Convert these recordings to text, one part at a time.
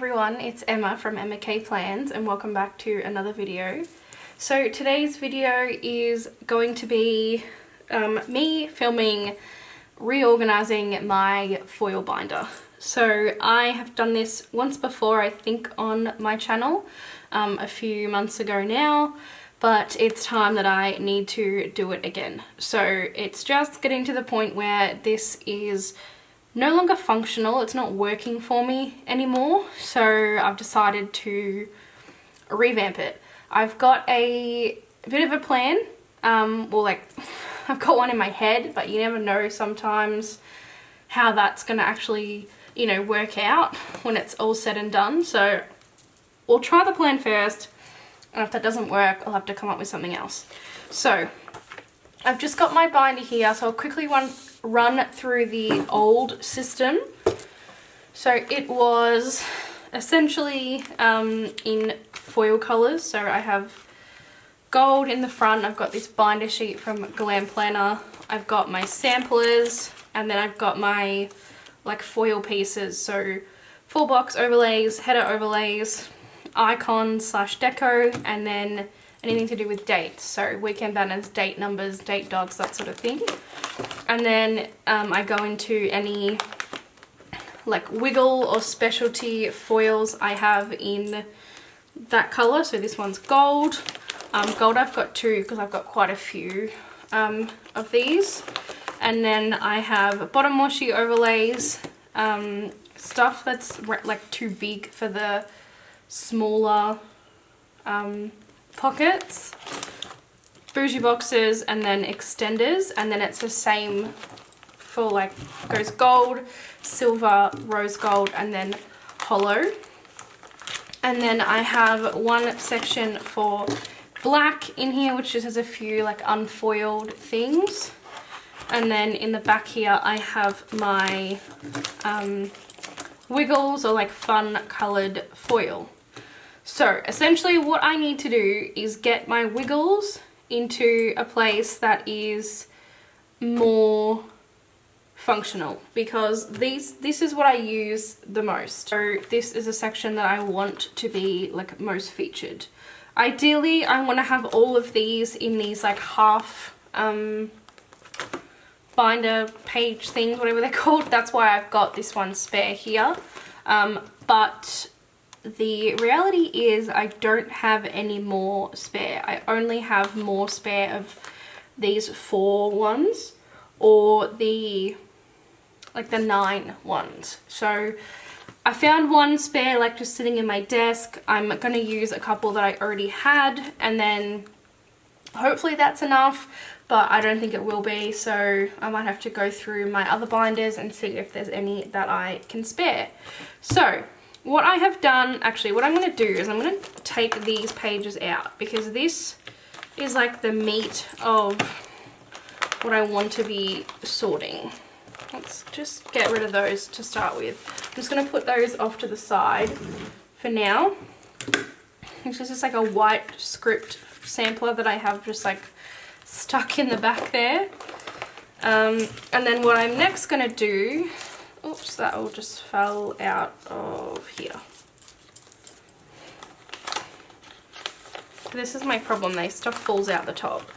everyone, it's Emma from Emma K Plans and welcome back to another video. So today's video is going to be me filming reorganizing my foil binder. So I have done this once before, I think, on my channel a few months ago now, but it's time that I need to do it again. So it's just getting to the point where this is no longer functional, it's not working for me anymore, so I've decided to revamp it. I've got a bit of a plan, well, like, I've got one in my head, but you never know sometimes how that's gonna actually, you know, work out when it's all said and done. So we'll try the plan first, and if that doesn't work, I'll have to come up with something else. So I've just got my binder here, so I'll quickly run through the old system. So it was essentially in foil colours. So I have gold in the front, I've got this binder sheet from Glam Planner, I've got my samplers, and then I've got my like foil pieces, so full box overlays, header overlays, icons slash deco, and then anything to do with dates, so weekend banners, date numbers, date dots, that sort of thing. And then I go into any like wiggle or specialty foils I have in that colour. So this one's gold. Gold I've got two because I've got quite a few of these. And then I have bottom washi overlays, stuff that's like too big for the smaller pockets, bougie boxes, and then extenders, and then it's the same for like, goes gold, silver, rose gold, and then hollow. And then I have one section for black in here, which just has a few like unfoiled things. And then in the back here I have my wiggles, or like fun coloured foil. So essentially what I need to do is get my wiggles into a place that is more functional, because this is what I use the most. So this is a section that I want to be like most featured. Ideally I want to have all of these in these like half binder page things, whatever they're called. That's why I've got this one spare here, but the reality is I don't have any more spare. I only have more spare of these 4 ones, or the like the 9 ones. So I found one spare like just sitting in my desk. I'm going to use a couple that I already had, and then hopefully that's enough, but I don't think it will be, so I might have to go through my other binders and see if there's any that I can spare. So what I have done, actually what I'm going to do is I'm going to take these pages out, because this is like the meat of what I want to be sorting. Let's just get rid of those to start with. I'm just going to put those off to the side for now. This is just like a white script sampler that I have just like stuck in the back there. And then what I'm next going to do, oops, that all just fell out of here. This is my problem, stuff falls out the top.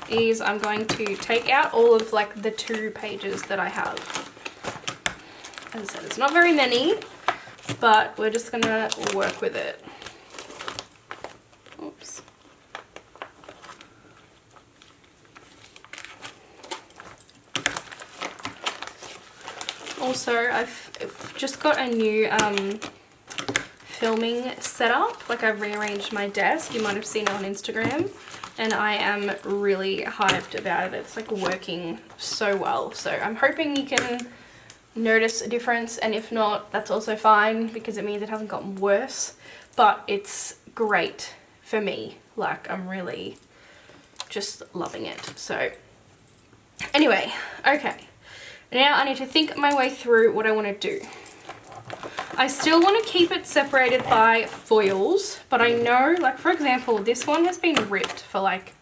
Is I'm going to take out all of like the 2 pages that I have. As I said, it's not very many, but we're just gonna work with it. Oops. Also, I've just got a new filming setup. Like, I've rearranged my desk. You might have seen it on Instagram, and I am really hyped about it. It's like working so well. So I'm hoping you can notice a difference, and if not, that's also fine, because it means it hasn't gotten worse. But it's great for me. Like, I'm really just loving it. So anyway, okay. Now I need to think my way through what I want to do. I still want to keep it separated by foils, but I know, like, for example, this one has been ripped for like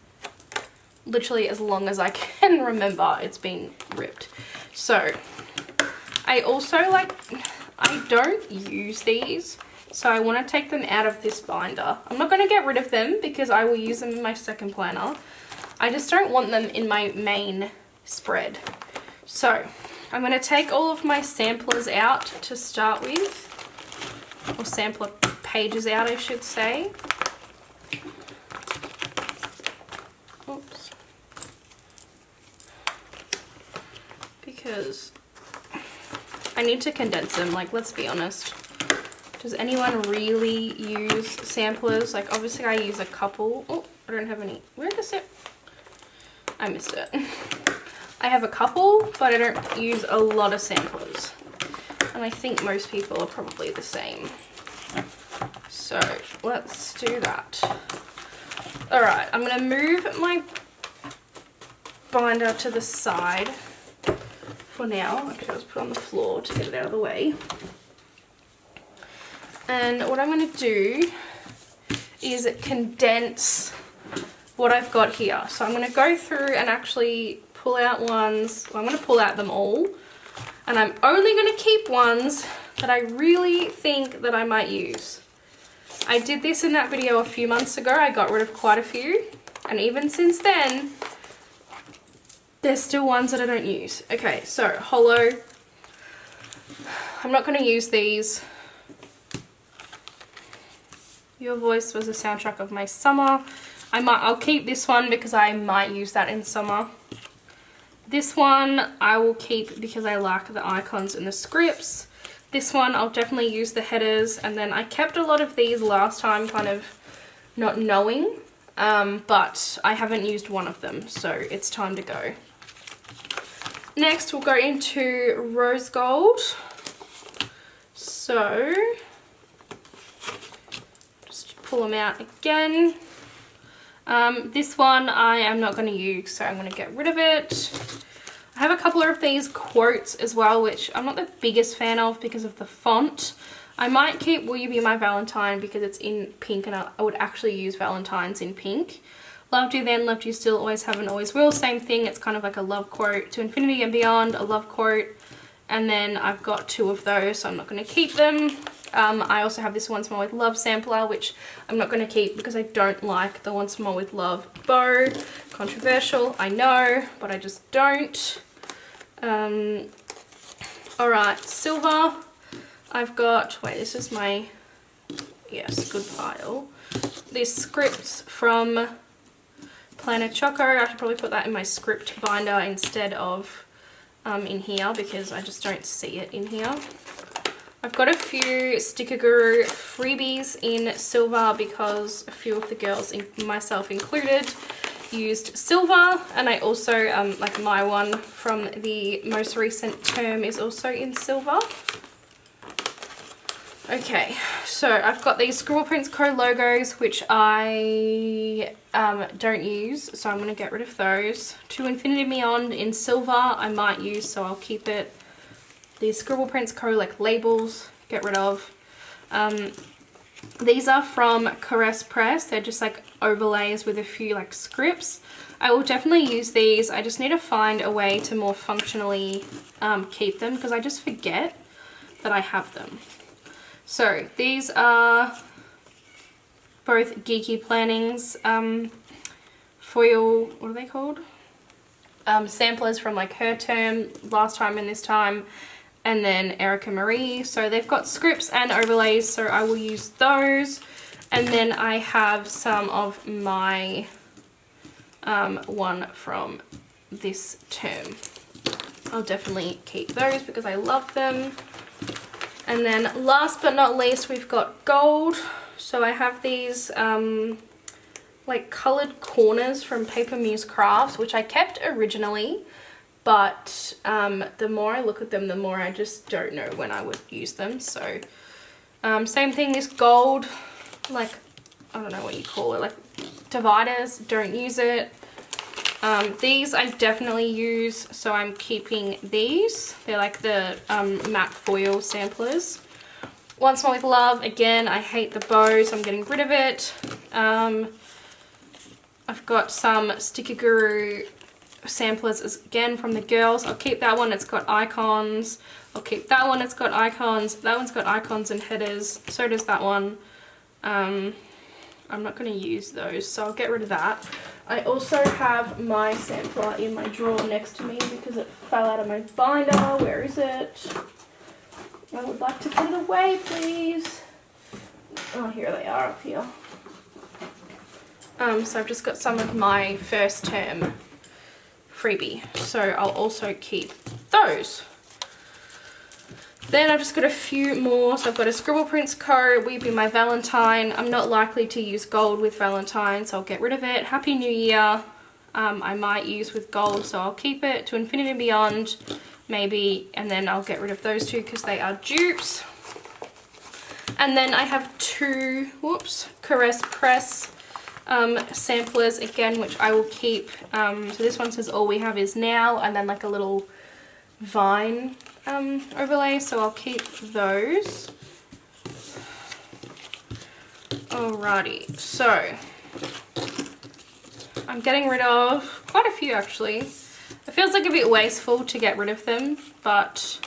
literally as long as I can remember it's been ripped. So I also like, I don't use these, so I want to take them out of this binder. I'm not going to get rid of them because I will use them in my second planner. I just don't want them in my main spread. So I'm going to take all of my samplers out to start with, or sampler pages out I should say. Oops. Because I need to condense them, like, let's be honest. Does anyone really use samplers? Like, obviously I use a couple. Oh, I don't have any. Where is it? I missed it. I have a couple, but I don't use a lot of samplers. And I think most people are probably the same. So let's do that. Alright, I'm going to move my binder to the side for now. Okay, let's put it on the floor to get it out of the way. And what I'm going to do is condense what I've got here. So I'm going to go through and actually pull out ones. Well, I'm going to pull out them all. And I'm only going to keep ones that I really think that I might use. I did this in that video a few months ago. I got rid of quite a few. And even since then, there's still ones that I don't use. Okay, so Hollow. I'm not going to use these. Your Voice was the soundtrack of my summer. I'll keep this one because I might use that in summer. This one I will keep because I like the icons and the scripts. This one I'll definitely use the headers, and then I kept a lot of these last time kind of not knowing, but I haven't used one of them, so it's time to go. Next we'll go into Rose Gold. So pull them out again. This one I am not going to use, so I'm going to get rid of it. I have a couple of these quotes as well, which I'm not the biggest fan of because of the font. I might keep Will You Be My Valentine because it's in pink, and I would actually use Valentine's in pink. Loved You Then, Loved You Still, Always Have and Always Will, same thing. It's kind of like a love quote. To Infinity and Beyond, a love quote. And then I've got two of those, so I'm not going to keep them. I also have this Once More With Love sampler, which I'm not going to keep because I don't like the Once More With Love bow. Controversial, I know, but I just don't. Alright, silver. I've got, wait, this is my, yes, good pile. These scripts from Planner Choco. I should probably put that in my script binder instead of in here because I just don't see it in here. I've got a few Sticker Guru freebies in silver because a few of the girls, myself included, used silver, and I also, like my one from the most recent term is also in silver. Okay, so I've got these Scribble Prints Co logos, which I don't use, so I'm going to get rid of those. To Infinity and Beyond in silver, I might use, so I'll keep it. These Scribble Prints Co like labels, get rid of. These are from Caress Press. They're just like overlays with a few like scripts. I will definitely use these. I just need to find a way to more functionally keep them because I just forget that I have them. So these are both Geeky Plannings foil, what are they called? Samplers from like her term, last time and this time, and then Erica Marie. So they've got scripts and overlays, so I will use those. And then I have some of my one from this term. I'll definitely keep those because I love them. And then last but not least, we've got gold. So I have these like coloured corners from Paper Muse Crafts, which I kept originally, but the more I look at them, the more I just don't know when I would use them. So same thing, this gold, like, I don't know what you call it, like dividers, don't use it. These I definitely use, so I'm keeping these. They're like the matte foil samplers. Once More With Love, again, I hate the bow, so I'm getting rid of it. I've got some Sticker Guru samplers again from the girls. I'll keep that one, it's got icons. I'll keep that one, it's got icons. That one's got icons and headers. So does that one. I'm not going to use those, so I'll get rid of that. I also have my sampler in my drawer next to me because it fell out of my binder. Where is it? I would like to put it away, please. Oh, here they are up here. So I've just got some of my first term freebie, so I'll also keep those. Then I've just got a few more. So I've got a Scribble Prints Co. Will Be My Valentine. I'm not likely to use gold with Valentine, so I'll get rid of it. Happy New Year. I might use with gold, so I'll keep it. To Infinity and Beyond, maybe, and then I'll get rid of those two because they are dupes. And then I have two, Caress Press samplers again, which I will keep. So this one says all we have is now, and then like a little vine overlay, so I'll keep those. Alrighty, so I'm getting rid of quite a few actually. It feels like a bit wasteful to get rid of them, but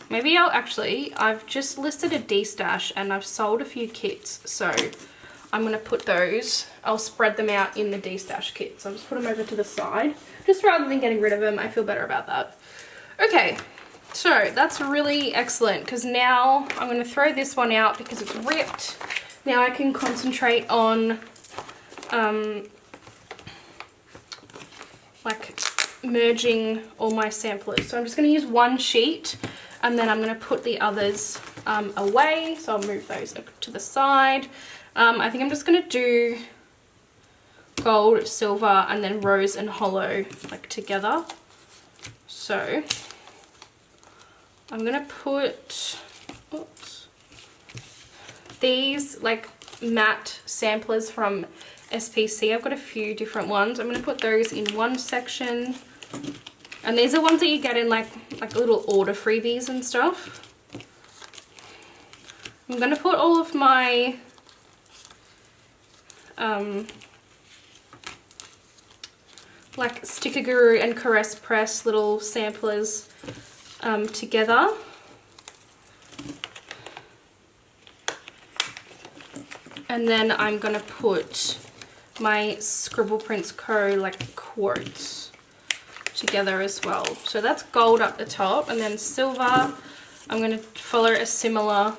maybe I've just listed a Destash and I've sold a few kits, so I'm going to put those, I'll spread them out in the Destash kit. So I'll just put them over to the side, just rather than getting rid of them. I feel better about that. Okay, so that's really excellent because now I'm going to throw this one out because it's ripped. Now I can concentrate on like merging all my samplers. So I'm just going to use one sheet and then I'm going to put the others away. So I'll move those to the side. I think I'm just going to do gold, silver, and then rose and hollow like together. So I'm going to put these like matte samplers from SPC. I've got a few different ones. I'm going to put those in one section. And these are ones that you get in like little order freebies and stuff. I'm going to put all of my like Sticker Guru and Caress Press little samplers together. And then I'm going to put my Scribble Prints Co. like quotes together as well. So that's gold up the top, and then silver, I'm going to follow a similar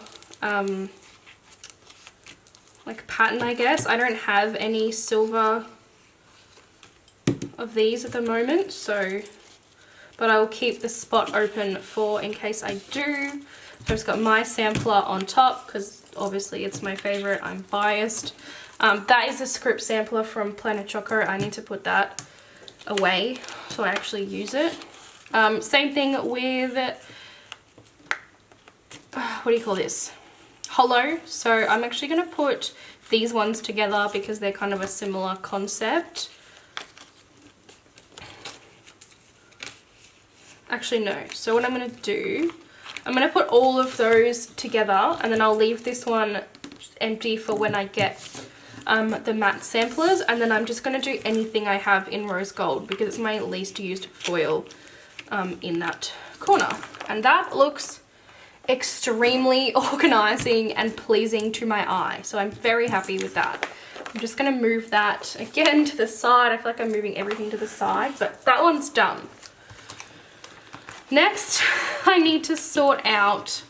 like pattern, I guess. I don't have any silver of these at the moment, so but I will keep the spot open for in case I do. So I've just got my sampler on top because obviously it's my favorite. I'm biased. That is a script sampler from Planner Choco. I need to put that away so I actually use it. Same thing with what do you call this? Hollow. So I'm actually going to put these ones together because they're kind of a similar concept. Actually no. So what I'm going to do, I'm going to put all of those together and then I'll leave this one empty for when I get the matte samplers, and then I'm just going to do anything I have in rose gold because it's my least used foil in that corner. And that looks extremely organizing and pleasing to my eye, so I'm very happy with that. I'm just going to move that again to the side. I feel like I'm moving everything to the side, but that one's done. Next, I need to sort out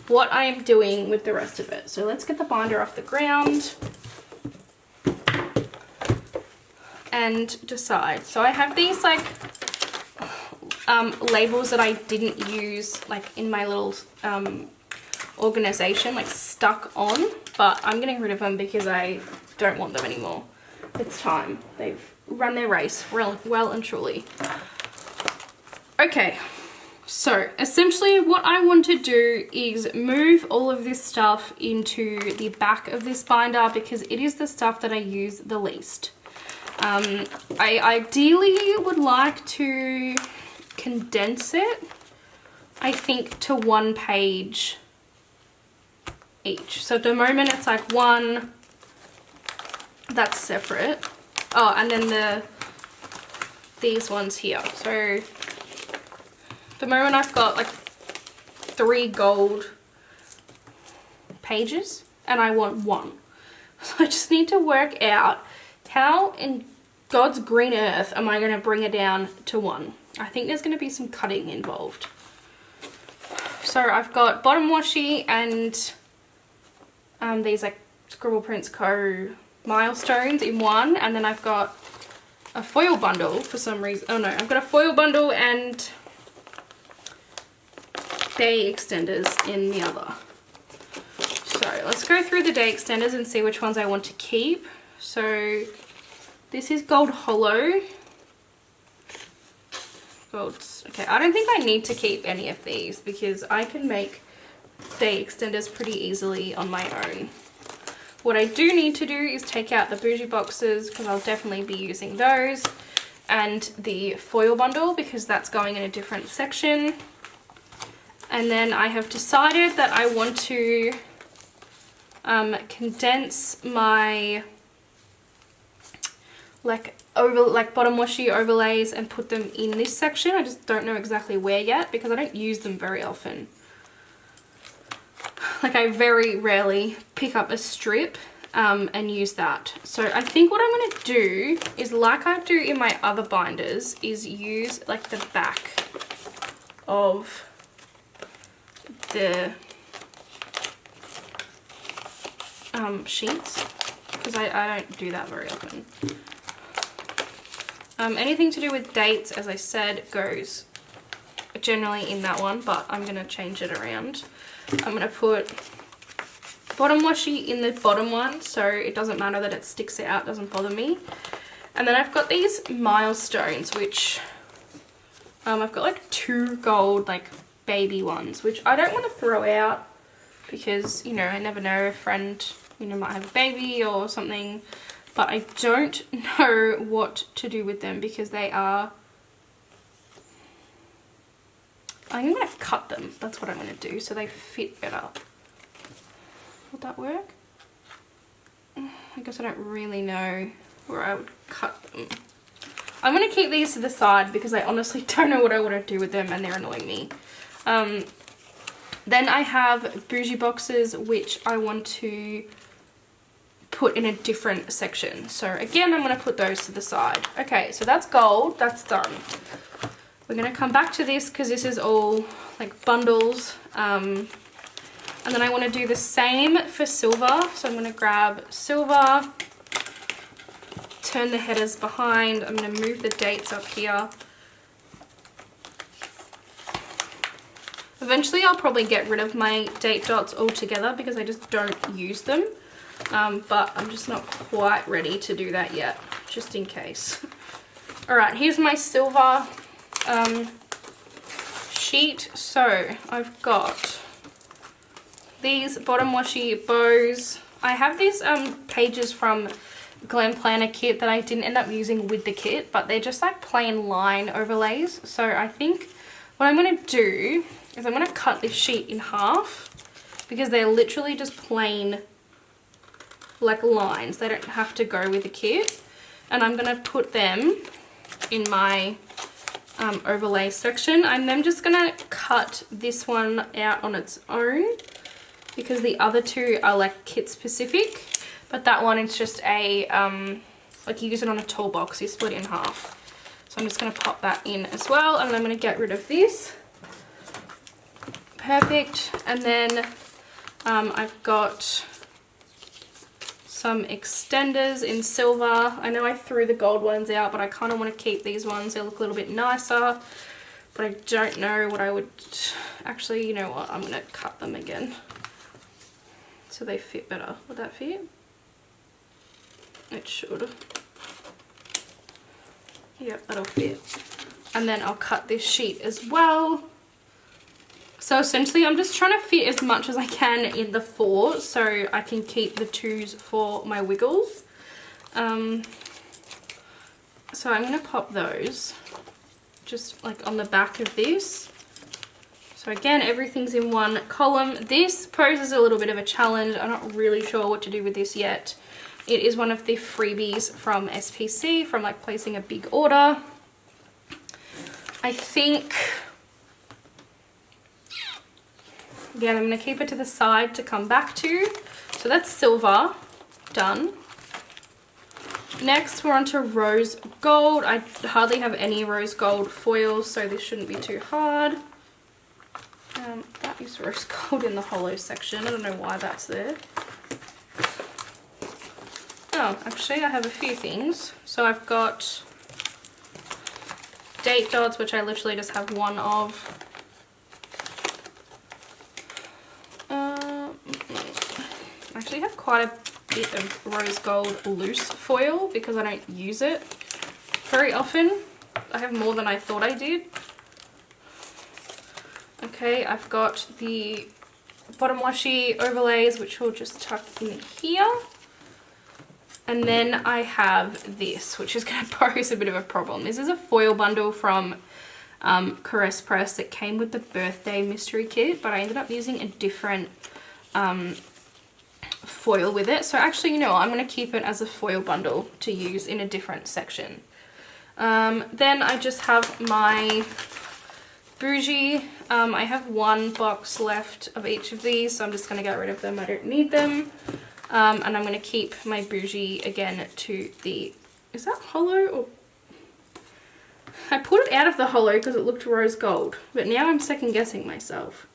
what I am doing with the rest of it. So let's get the binder off the ground and decide. So I have these like labels that I didn't use like in my little organization, like stuck on, but I'm getting rid of them because I don't want them anymore. It's time. They've run their race well and truly. Okay, so essentially what I want to do is move all of this stuff into the back of this binder because it is the stuff that I use the least. I ideally would like to condense it, I think, to 1 page each. So at the moment it's like one that's separate. Oh, and then these ones here. So at the moment I've got like 3 gold pages and I want 1. So I just need to work out how in God's green earth am I going to bring it down to 1. I think there's going to be some cutting involved. So I've got bottom washi and these like Scribble Prints Co milestones in one, and then I've got a foil bundle for some reason. Oh no, I've got a foil bundle and day extenders in the other. So let's go through the day extenders and see which ones I want to keep. So this is gold hollow. Okay, I don't think I need to keep any of these because I can make day extenders pretty easily on my own. What I do need to do is take out the bougie boxes because I'll definitely be using those, and the foil bundle because that's going in a different section. And then I have decided that I want to condense my like bottom washi overlays and put them in this section. I just don't know exactly where yet because I don't use them very often. Like I very rarely pick up a strip and use that. So I think what I'm going to do is, like I do in my other binders, is use like the back of the sheets because I don't do that very often. Anything to do with dates, as I said, goes generally in that one, but I'm going to change it around. I'm going to put bottom washi in the bottom one, so it doesn't matter that it sticks out, doesn't bother me. And then I've got these milestones, which I've got like 2 gold like baby ones, which I don't want to throw out because, you know, I never know, a friend, you know, might have a baby or something. But I don't know what to do with them because they are... I'm going to cut them. That's what I'm going to do so they fit better. Would that work? I guess I don't really know where I would cut them. I'm going to keep these to the side because I honestly don't know what I want to do with them and they're annoying me. Then I have bougie boxes which I want to put in a different section. So again, I'm going to put those to the side. Okay, so that's gold. That's done. We're going to come back to this because this is all like bundles. And then I want to do the same for silver. So I'm going to grab silver, turn the headers behind. I'm going to move the dates up here. Eventually I'll probably get rid of my date dots altogether because I just don't use them. But I'm just not quite ready to do that yet, just in case. Alright, here's my silver sheet. So I've got these bottom washi bows. I have these pages from Glam Planner kit that I didn't end up using with the kit, but they're just like plain line overlays. So I think what I'm going to do is I'm going to cut this sheet in half because they're literally just plain like lines. They don't have to go with the kit. And I'm going to put them in my overlay section. I'm then just going to cut this one out on its own because the other 2 are like kit specific. But that one is just a, like you use it on a toolbox, you split it in half. So I'm just going to pop that in as well. And I'm going to get rid of this. Perfect. And then I've got some extenders in silver. I know I threw the gold ones out, but I kind of want to keep these ones. They look a little bit nicer, but I don't know what I would... Actually, you know what? I'm going to cut them again so they fit better. Would that fit? It should. Yep, that'll fit. And then I'll cut this sheet as well. So essentially I'm just trying to fit as much as I can in the 4 so I can keep the 2s for my wiggles. So I'm going to pop those just like on the back of this. So again, everything's in one column. This poses a little bit of a challenge. I'm not really sure what to do with this yet It is one of the freebies from SPC from like placing a big order. I think, again, I'm going to keep it to the side to come back to. So that's silver, done. Next we're on to rose gold. I hardly have any rose gold foils, so this shouldn't be too hard. That is rose gold in the hollow section. I don't know why that's there. Oh, actually I have a few things. So I've got date dots, which I literally just have one of. I actually have quite a bit of rose gold loose foil because I don't use it very often. I have more than I thought I did. Okay, I've got the bottom washi overlays, which we'll just tuck in here. And then I have this, which is going to pose a bit of a problem. This is a foil bundle from Caress Press that came with the birthday mystery kit, but I ended up using a different foil with it. So actually, you know what, I'm going to keep it as a foil bundle to use in a different section. Then I just have my bougie. I have one box left of each of these, so I'm just going to get rid of them. I don't need them. And I'm going to keep my bougie again to the, is that hollow? Or I put it out of the hollow because it looked rose gold, but now I'm second guessing myself.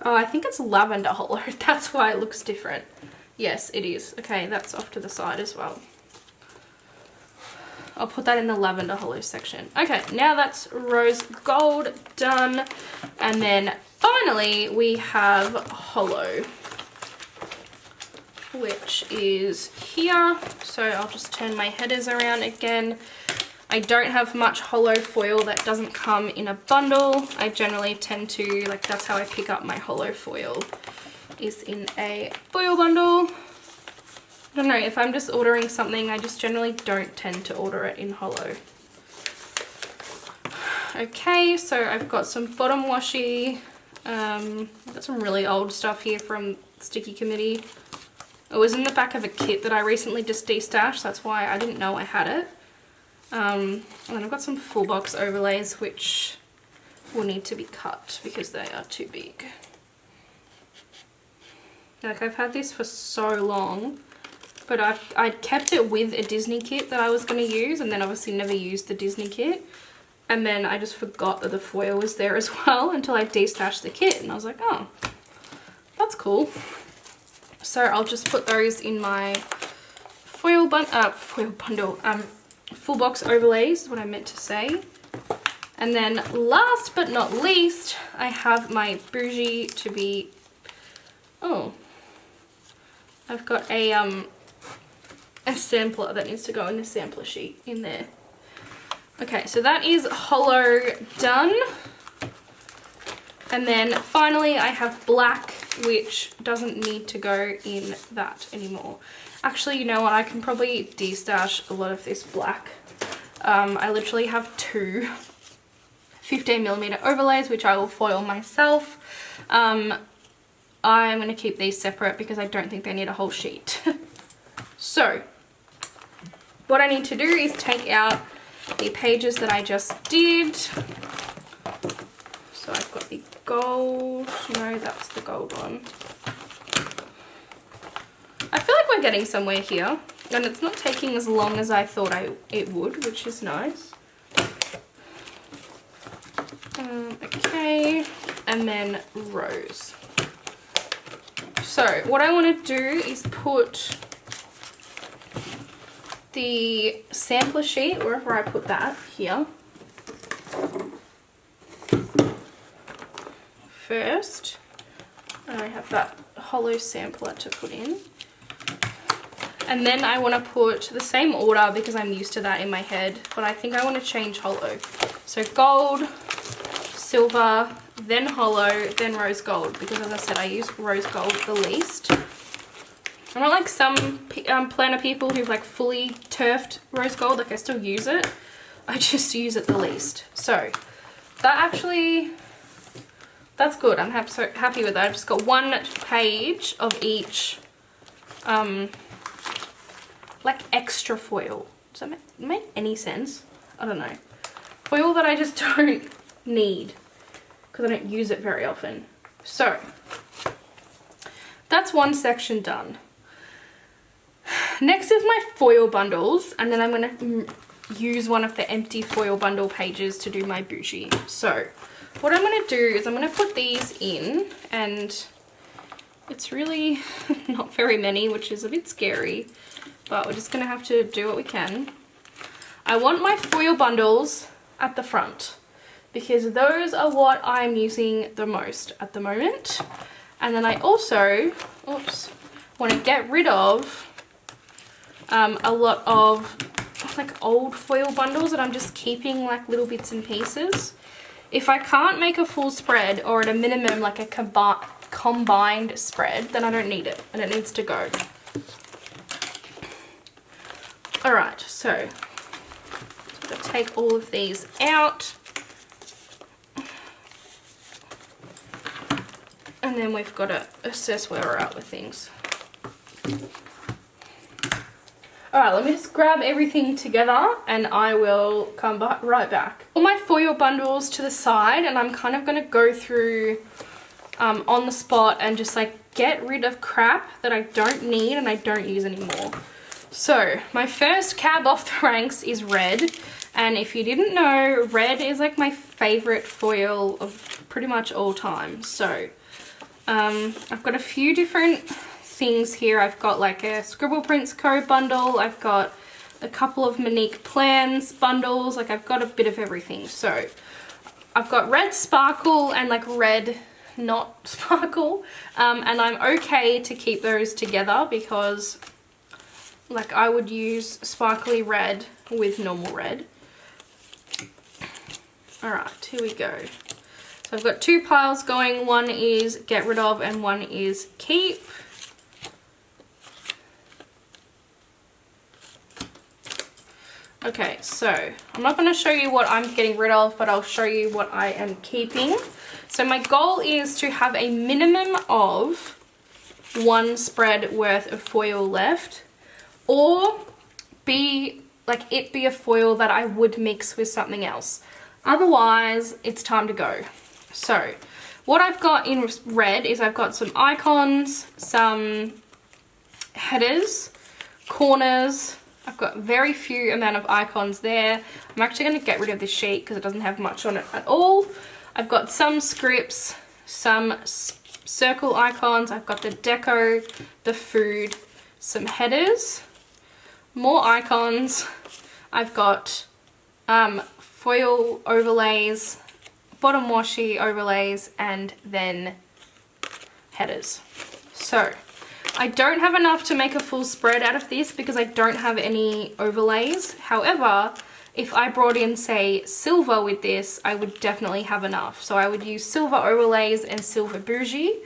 Oh, I think it's lavender hollow. That's why it looks different. Yes, it is. Okay, that's off to the side as well. I'll put that in the lavender hollow section. Okay, now that's rose gold done. And then finally we have hollow, which is here. So I'll just turn my headers around again. I don't have much hollow foil that doesn't come in a bundle. I generally tend to, like, that's how I pick up my hollow foil, is in a foil bundle. I don't know, if I'm just ordering something, I just generally don't tend to order it in hollow. Okay, so I've got some bottom washi. I've got some really old stuff here from Sticky Committee. It was in the back of a kit that I recently just destashed, that's why I didn't know I had it. And then I've got some full box overlays which will need to be cut because they are too big. Like, I've had this for so long, but I kept it with a Disney kit that I was going to use, and then obviously never used the Disney kit. And then I just forgot that the foil was there as well until I destashed the kit, and I was like, oh, that's cool. So I'll just put those in my full box overlays is what I meant to say. And then last but not least, I have my bougie to be, oh, I've got a sampler that needs to go in the sampler sheet in there. Okay, so that is hollow done. And then finally I have black, which doesn't need to go in that anymore. Actually, you know what, I can probably destash a lot of this black. I literally have two 15mm overlays, which I will foil myself. I'm going to keep these separate because I don't think they need a whole sheet. So what I need to do is take out the pages that I just did. So I've got the gold, no, that's the gold one. I feel like we're getting somewhere here, and it's not taking as long as I thought it would, which is nice. Okay, and then rose. So what I want to do is put the sampler sheet, wherever I put that, here. First, and I have that hollow sampler to put in. And then I want to put the same order because I'm used to that in my head, but I think I want to change hollow. So gold, silver, then hollow, then rose gold, because as I said, I use rose gold the least. I'm not like some planner people who've like fully turfed rose gold, like I still use it. I just use it the least. So that actually that's good. I'm so happy with that. I've just got one page of each like extra foil. Does that make any sense? I don't know. Foil that I just don't need because I don't use it very often. So that's one section done. Next is my foil bundles, and then I'm going to use one of the empty foil bundle pages to do my bougie. So what I'm going to do is I'm going to put these in, and it's really not very many, which is a bit scary, but we're just going to have to do what we can. I want my foil bundles at the front because those are what I'm using the most at the moment. And then I also, want to get rid of a lot of like old foil bundles that I'm just keeping like little bits and pieces. If I can't make a full spread, or at a minimum like a combined spread, then I don't need it and it needs to go. Alright, so I'm going to take all of these out. And then we've got to assess where we're at with things. Alright, let me just grab everything together and I will come right back. All my foil bundles to the side, and I'm kind of going to go through on the spot and just like get rid of crap that I don't need and I don't use anymore. So my first cab off the ranks is red, and if you didn't know, red is like my favorite foil of pretty much all time. So I've got a few different things here. I've got like a Scribble Prints Co bundle, I've got a couple of Monique Plans bundles, like I've got a bit of everything. So I've got red sparkle and like red not sparkle, and I'm okay to keep those together because like I would use sparkly red with normal red. Alright, here we go. So I've got two piles going, one is get rid of and one is keep. Okay, so I'm not going to show you what I'm getting rid of, but I'll show you what I am keeping. So my goal is to have a minimum of one spread worth of foil left, or be a foil that I would mix with something else. Otherwise, it's time to go. So what I've got in red is I've got some icons, some headers, corners. I've got very few amount of icons there. I'm actually going to get rid of this sheet because it doesn't have much on it at all. I've got some scripts, some circle icons. I've got the deco, the food, some headers, more icons. I've got foil overlays, bottom washi overlays, and then headers. So I don't have enough to make a full spread out of this because I don't have any overlays. However, if I brought in, say, silver with this, I would definitely have enough. So I would use silver overlays and silver bougie,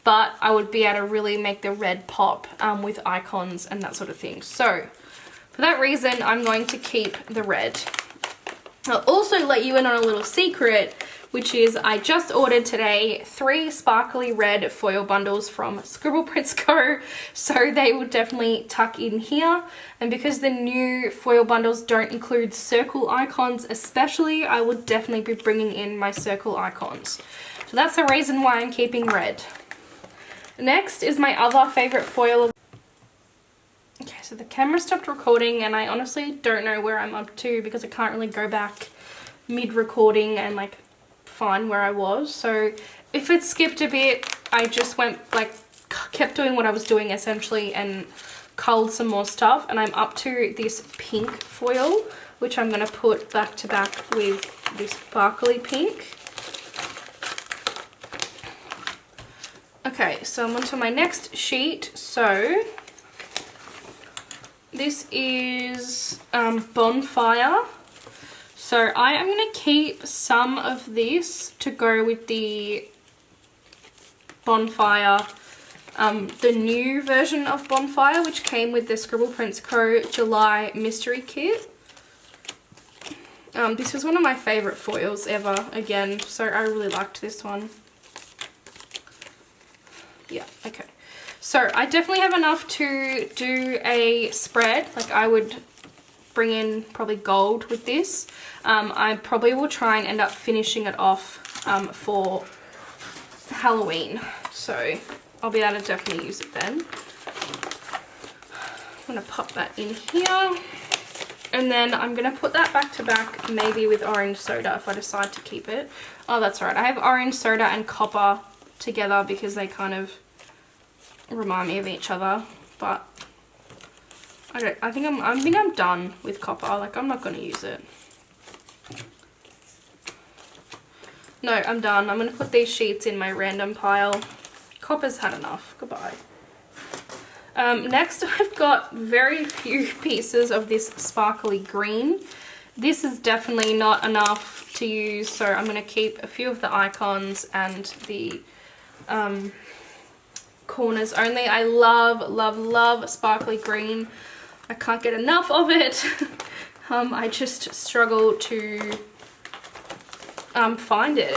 but I would be able to really make the red pop with icons and that sort of thing. So for that reason, I'm going to keep the red. I'll also let you in on a little secret, which is I just ordered today 3 sparkly red foil bundles from Scribble Prints Co. So they will definitely tuck in here. And because the new foil bundles don't include circle icons especially, I will definitely be bringing in my circle icons. So that's the reason why I'm keeping red. Next is my other favorite foil. Okay, so the camera stopped recording and I honestly don't know where I'm up to because I can't really go back mid-recording and like find where I was. So if it skipped a bit, I just went like kept doing what I was doing essentially and culled some more stuff, and I'm up to this pink foil, which I'm going to put back to back with this sparkly pink. Okay, so I'm onto my next sheet. So this is Bonfire. So I am going to keep some of this to go with the Bonfire, the new version of Bonfire, which came with the Scribble Prints Co. July Mystery Kit. This was one of my favourite foils ever, again, so I really liked this one. Yeah, okay. So I definitely have enough to do a spread. Like I would bring in probably gold with this. I probably will try and end up finishing it off for Halloween. So I'll be able to definitely use it then. I'm going to pop that in here. And then I'm going to put that back to back maybe with orange soda if I decide to keep it. Oh, that's right. I have orange soda and copper together because they kind of remind me of each other. But I think I'm done with copper. Like I'm not going to use it. No, I'm done. I'm going to put these sheets in my random pile. Copper's had enough. Goodbye. Next I've got very few pieces of this sparkly green. This is definitely not enough to use, so I'm going to keep a few of the icons and the corners only. I love, love, love sparkly green. I can't get enough of it. I just struggle to find it.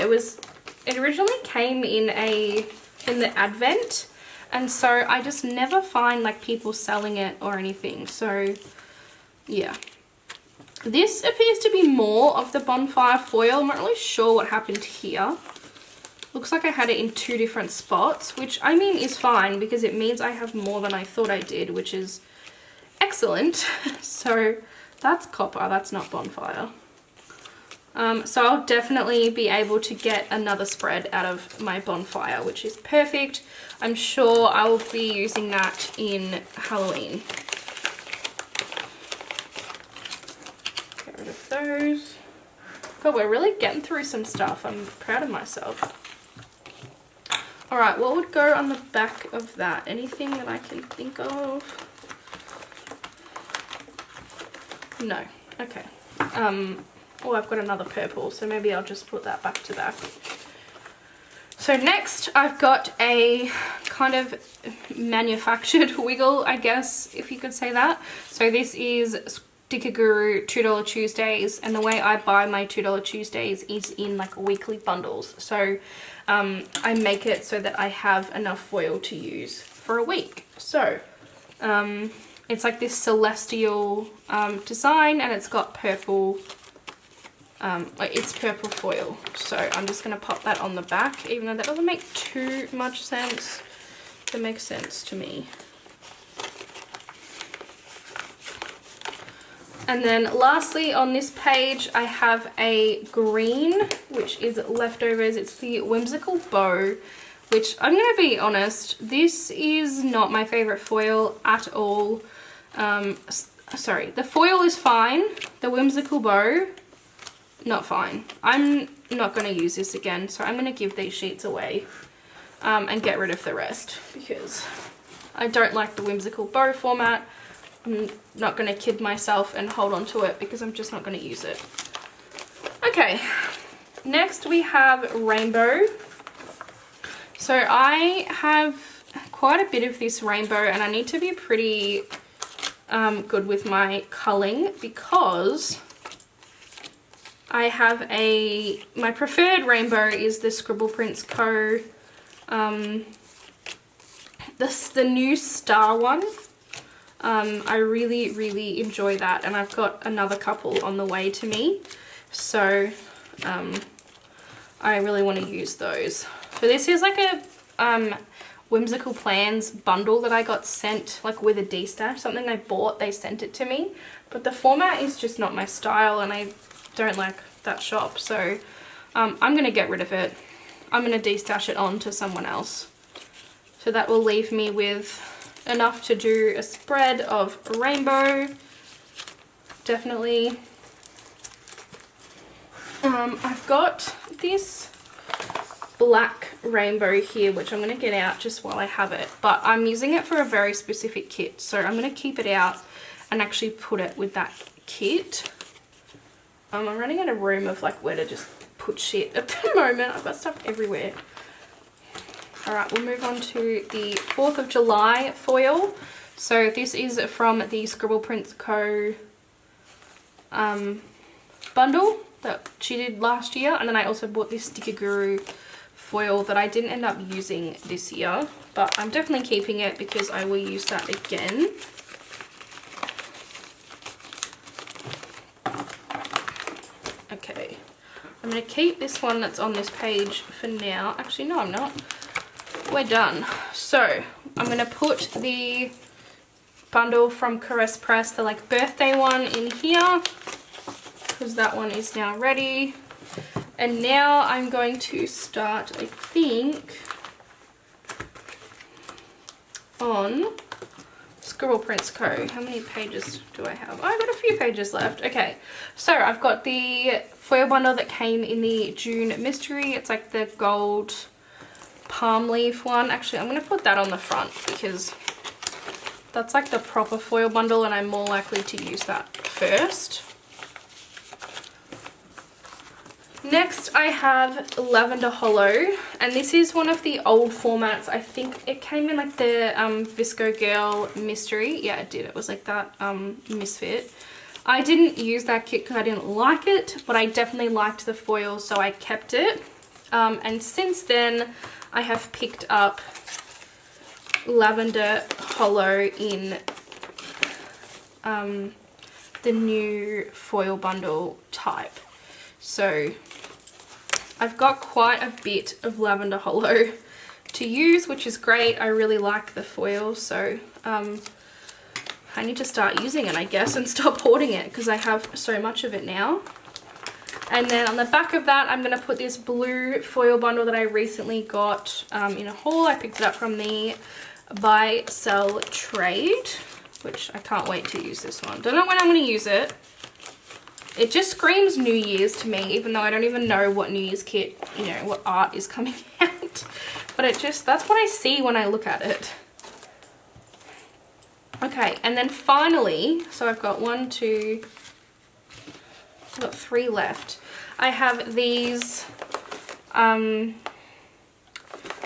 It originally came in the Advent, and so I just never find like people selling it or anything. So yeah, this appears to be more of the bonfire foil. I'm not really sure what happened here. Looks like I had it in 2 different spots, which I mean is fine because it means I have more than I thought I did, which is excellent. So that's copper, that's not bonfire. So I'll definitely be able to get another spread out of my bonfire, which is perfect. I'm sure I will be using that in Halloween. Get rid of those. God, we're really getting through some stuff. I'm proud of myself. Alright, what would go on the back of that? Anything that I can think of? No. Okay. Oh, I've got another purple, so maybe I'll just put that back to back. So next I've got a kind of manufactured wiggle, I guess, if you could say that. So this is Sticker Guru $2 Tuesdays, and the way I buy my $2 Tuesdays is in like weekly bundles. So I make it so that I have enough foil to use for a week. So it's like this celestial design, and it's got purple, it's purple foil. So I'm just going to pop that on the back, even though that doesn't make too much sense. It makes sense to me. And then lastly on this page I have a green, which is leftovers. It's the Whimsical Bow, which I'm going to be honest, this is not my favourite foil at all. Sorry, the foil is fine. The Whimsical Bow, not fine. I'm not going to use this again, so I'm going to give these sheets away and get rid of the rest because I don't like the Whimsical Bow format. I'm not going to kid myself and hold on to it because I'm just not going to use it. Okay, next we have rainbow. So I have quite a bit of this rainbow, and I need to be pretty good with my culling because I have my preferred rainbow is the Scribble Prints Co. The new star one. I really, really enjoy that, and I've got another couple on the way to me, so I really want to use those. So this is like a Whimsical Plans bundle that I got sent, like with a Destash, something I bought, they sent it to me, but the format is just not my style and I don't like that shop, so I'm going to get rid of it. I'm going to Destash it on to someone else. So that will leave me with enough to do a spread of rainbow, definitely. I've got this black rainbow here, which I'm going to get out just while I have it, but I'm using it for a very specific kit, so I'm going to keep it out and actually put it with that kit. I'm running out of room of like where to just put shit at the moment. I've got stuff everywhere. Alright, we'll move on to the 4th of July foil. So this is from the Scribble Prints Co. bundle that she did last year, and then I also bought this Sticker Guru foil that I didn't end up using this year, but I'm definitely keeping it because I will use that again. Okay, I'm going to keep this one that's on this page for now. Actually, no, I'm not. We're done. So I'm going to put the bundle from Caress Press, the like birthday one, in here because that one is now ready. And now I'm going to start, I think, on Scribble Prints Co. How many pages do I have? Oh, I've got a few pages left. Okay, so I've got the foil bundle that came in the June mystery. It's like the gold palm leaf one. Actually, I'm going to put that on the front because that's like the proper foil bundle and I'm more likely to use that first. Next I have Lavender Hollow, and this is one of the old formats. I think it came in like the Visco Girl mystery. Yeah, it did. It was like that misfit. I didn't use that kit because I didn't like it, but I definitely liked the foil, so I kept it. And since then I have picked up Lavender Hollow in the new foil bundle type. So I've got quite a bit of Lavender Hollow to use, which is great. I really like the foil, so I need to start using it, I guess, and stop hoarding it because I have so much of it now. And then on the back of that, I'm going to put this blue foil bundle that I recently got in a haul. I picked it up from the Buy Sell Trade, which I can't wait to use this one. Don't know when I'm going to use it. It just screams New Year's to me, even though I don't even know what New Year's kit, you know, what art is coming out. But it just, that's what I see when I look at it. Okay, and then finally, so I've got I've got 3 left. I have these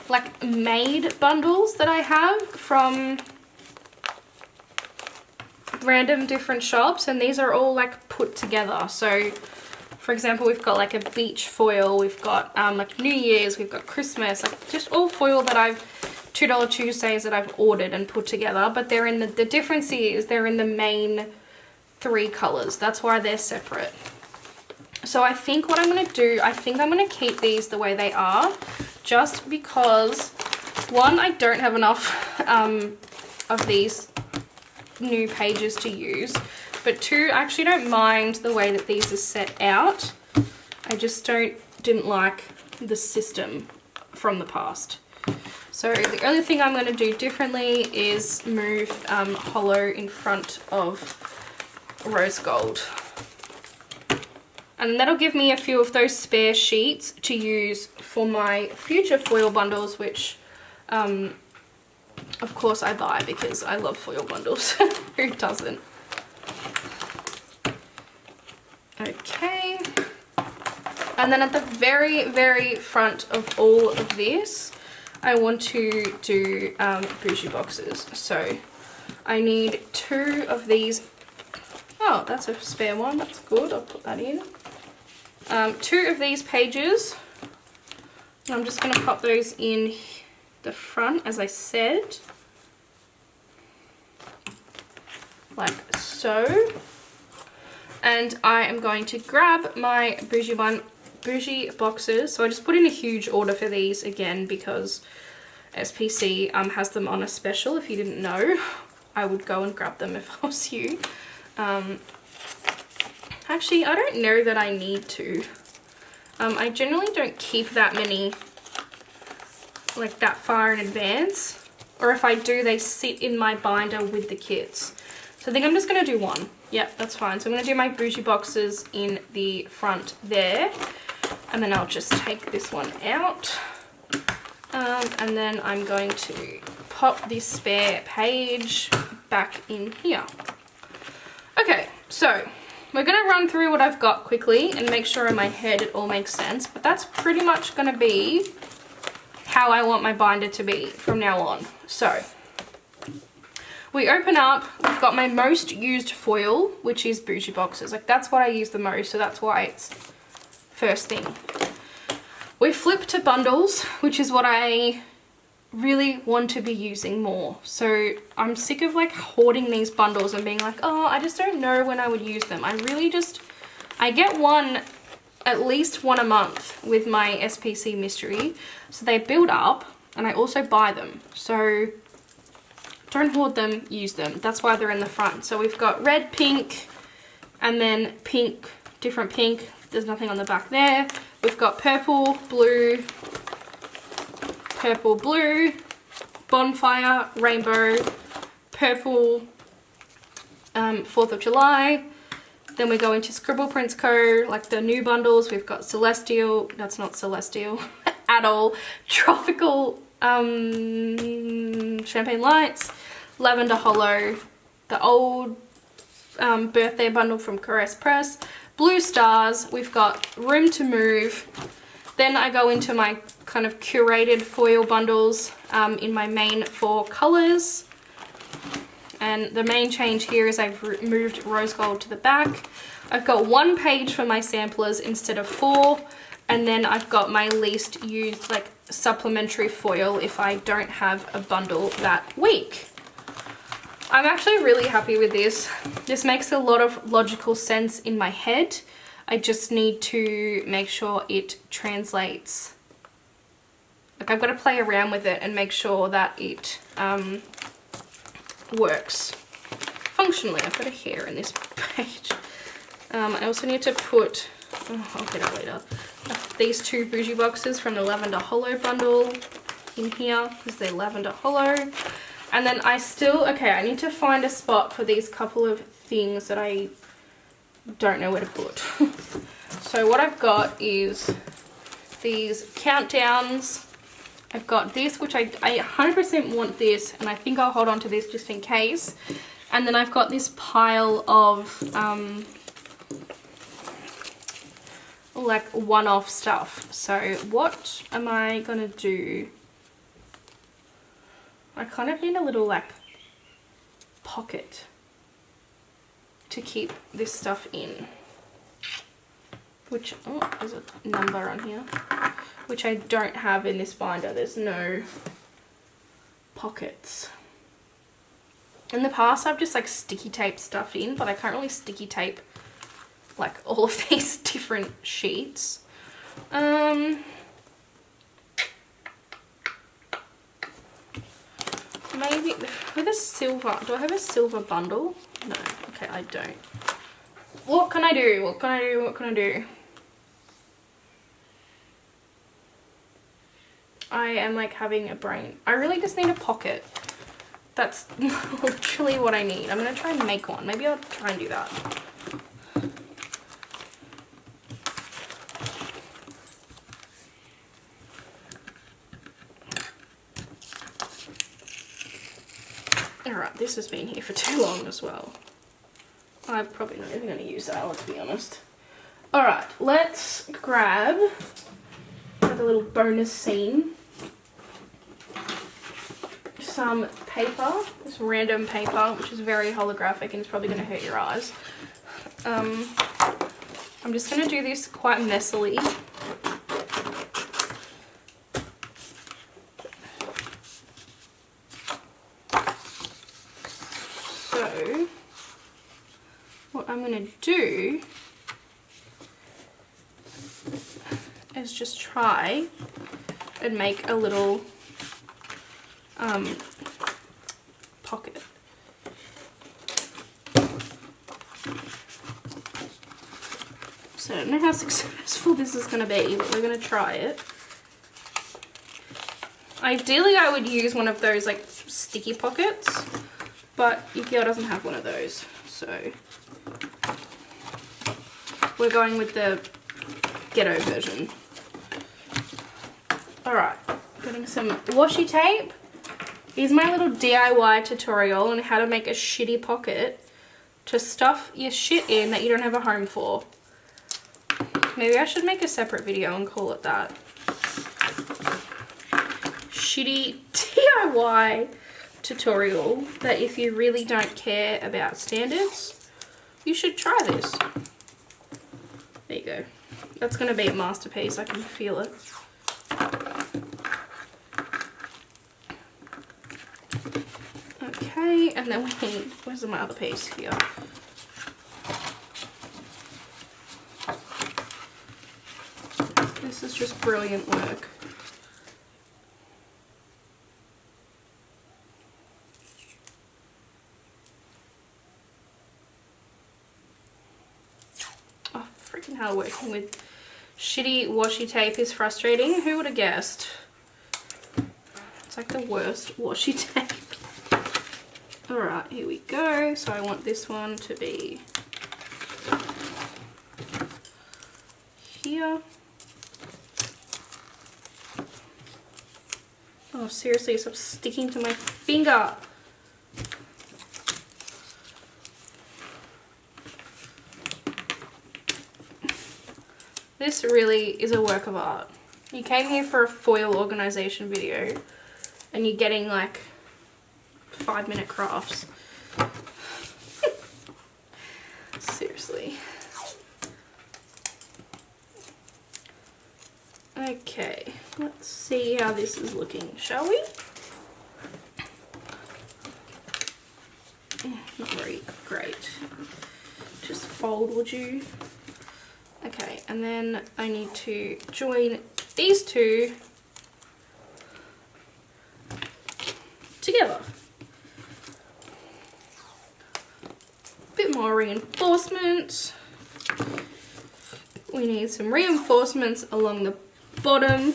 like made bundles that I have from random different shops, and these are all like put together. So for example, we've got like a beach foil, we've got like New Year's, we've got Christmas, like just all foil that I've $2 Tuesdays that I've ordered and put together. But they're in the difference is they're in the main 3 colors. That's why they're separate. So I think what I'm going to do, I think I'm going to keep these the way they are, just because one, I don't have enough of these new pages to use, but 2, I actually don't mind the way that these are set out. I just didn't like the system from the past. So the only thing I'm going to do differently is move Hollow in front of Rose Gold. And that'll give me a few of those spare sheets to use for my future foil bundles, which of course I buy because I love foil bundles. Who doesn't? Okay. And then at the very, very front of all of this, I want to do bougie boxes. So I need 2 of these. Oh, that's a spare one. That's good. I'll put that in. 2 of these pages. And I'm just going to pop those in the front, as I said. Like so. And I am going to grab my bougie boxes. So I just put in a huge order for these again because SPC has them on a special. If you didn't know, I would go and grab them if I was you. Actually, I don't know that I need to. I generally don't keep that many, like that far in advance. Or if I do, they sit in my binder with the kits. So I think I'm just going to do 1. Yep, that's fine. So I'm going to do my bougie boxes in the front there. And then I'll just take this one out. And then I'm going to pop this spare page back in here. Okay, so we're going to run through what I've got quickly and make sure in my head it all makes sense. But that's pretty much going to be how I want my binder to be from now on. So we open up, we've got my most used foil, which is bougie boxes. Like that's what I use the most, so that's why it's first thing. we flipped to bundles, which is what I really want to be using more. So I'm sick of like hoarding these bundles and being like, oh, I just don't know when I would use them. I get at least one a month with my SPC mystery. So they build up and I also buy them. So don't hoard them, use them. That's why they're in the front. So we've got red, pink, and then pink, different pink. There's nothing on the back there. We've got purple, blue, bonfire, rainbow, purple, 4th of July. Then we go into Scribble Prints Co, like the new bundles. We've got celestial, that's not celestial at all, tropical, champagne lights, lavender hollow, the old birthday bundle from Caress Press, blue stars. We've got room to move. Then I go into my kind of curated foil bundles in my main 4 colors. And the main change here is I've moved rose gold to the back. I've got 1 page for my samplers instead of 4. And then I've got my least used like supplementary foil if I don't have a bundle that week. I'm actually really happy with this. This makes a lot of logical sense in my head. I just need to make sure it translates. Like I've got to play around with it and make sure that it works functionally. I've got a hair in this page. I also need to put, I'll get it later, these 2 bougie boxes from the Lavender Hollow bundle in here because they're Lavender Hollow. And then I need to find a spot for these couple of things that I don't know where to put. So what I've got is these countdowns. I've got this, which I 100% want this, and I think I'll hold on to this just in case. And then I've got this pile of like one-off stuff. So what am I gonna do? I kind of need a little like pocket to keep this stuff in, which, oh, there's a number on here, which I don't have in this binder. There's no pockets. In the past I've just like sticky taped stuff in, but I can't really sticky tape like all of these different sheets. Maybe with a silver, do I have a silver bundle? No, okay, I don't. What can I do? What can I do? What can I do? I am like having a brain. I really just need a pocket. That's literally what I need. I'm gonna try and make one. Maybe I'll try and do that. Alright, this has been here for too long as well. I'm probably not even going to use that, let's be honest. Alright, let's grab like a little bonus scene. Some paper, this random paper, which is very holographic and it's probably going to hurt your eyes. I'm just going to do this quite messily. So, what I'm going to do is just try and make a little pocket. So I don't know how successful this is going to be, but we're going to try it. Ideally I would use one of those like sticky pockets, but Ikea doesn't have one of those, so we're going with the ghetto version. Alright, getting some washi tape. Here's my little DIY tutorial on how to make a shitty pocket to stuff your shit in that you don't have a home for. Maybe I should make a separate video and call it that. Shitty DIY tutorial that if you really don't care about standards, you should try this. There you go. That's going to be a masterpiece. I can feel it. Okay, and then we need, where's my other piece? Here. This is just brilliant work. Oh, freaking hell, working with shitty washi tape is frustrating. Who would have guessed? It's like the worst washi tape. Alright, here we go. So I want this one to be here. Oh, seriously, stop sticking to my finger. This really is a work of art. You came here for a foil organization video and you're getting like 5-minute crafts. Seriously. Okay, let's see how this is looking, shall we? Not very great. Just fold, would you? Okay, and then I need to join these two together. Bit more reinforcement. We need some reinforcements along the bottom.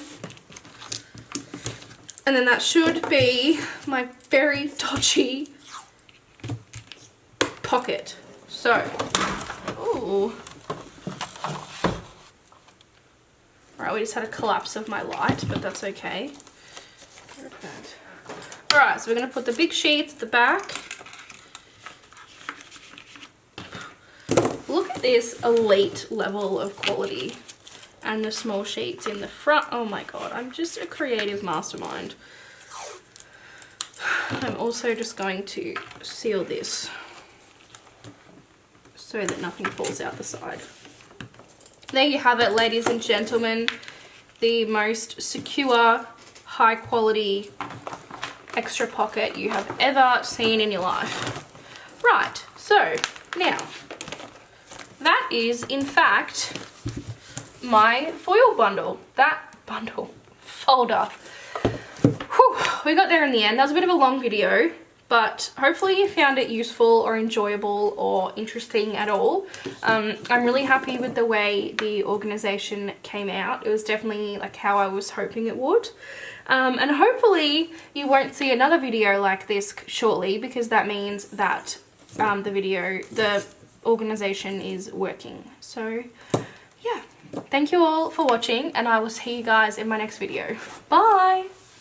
And then that should be my very dodgy pocket. So, ooh. Alright, we just had a collapse of my light, but that's okay. Alright, so we're going to put the big sheets at the back. Look at this elite level of quality. And the small sheets in the front. Oh my god, I'm just a creative mastermind. I'm also just going to seal this so that nothing falls out the side. There you have it, ladies and gentlemen. The most secure, high quality extra pocket you have ever seen in your life. Right, so now that is in fact my foil bundle. Folder. Whew, we got there in the end. That was a bit of a long video, but hopefully you found it useful or enjoyable or interesting at all. I'm really happy with the way the organization came out. It was definitely like how I was hoping it would. And hopefully you won't see another video like this shortly, because that means that the organization is working. So yeah, thank you all for watching, and I will see you guys in my next video. Bye!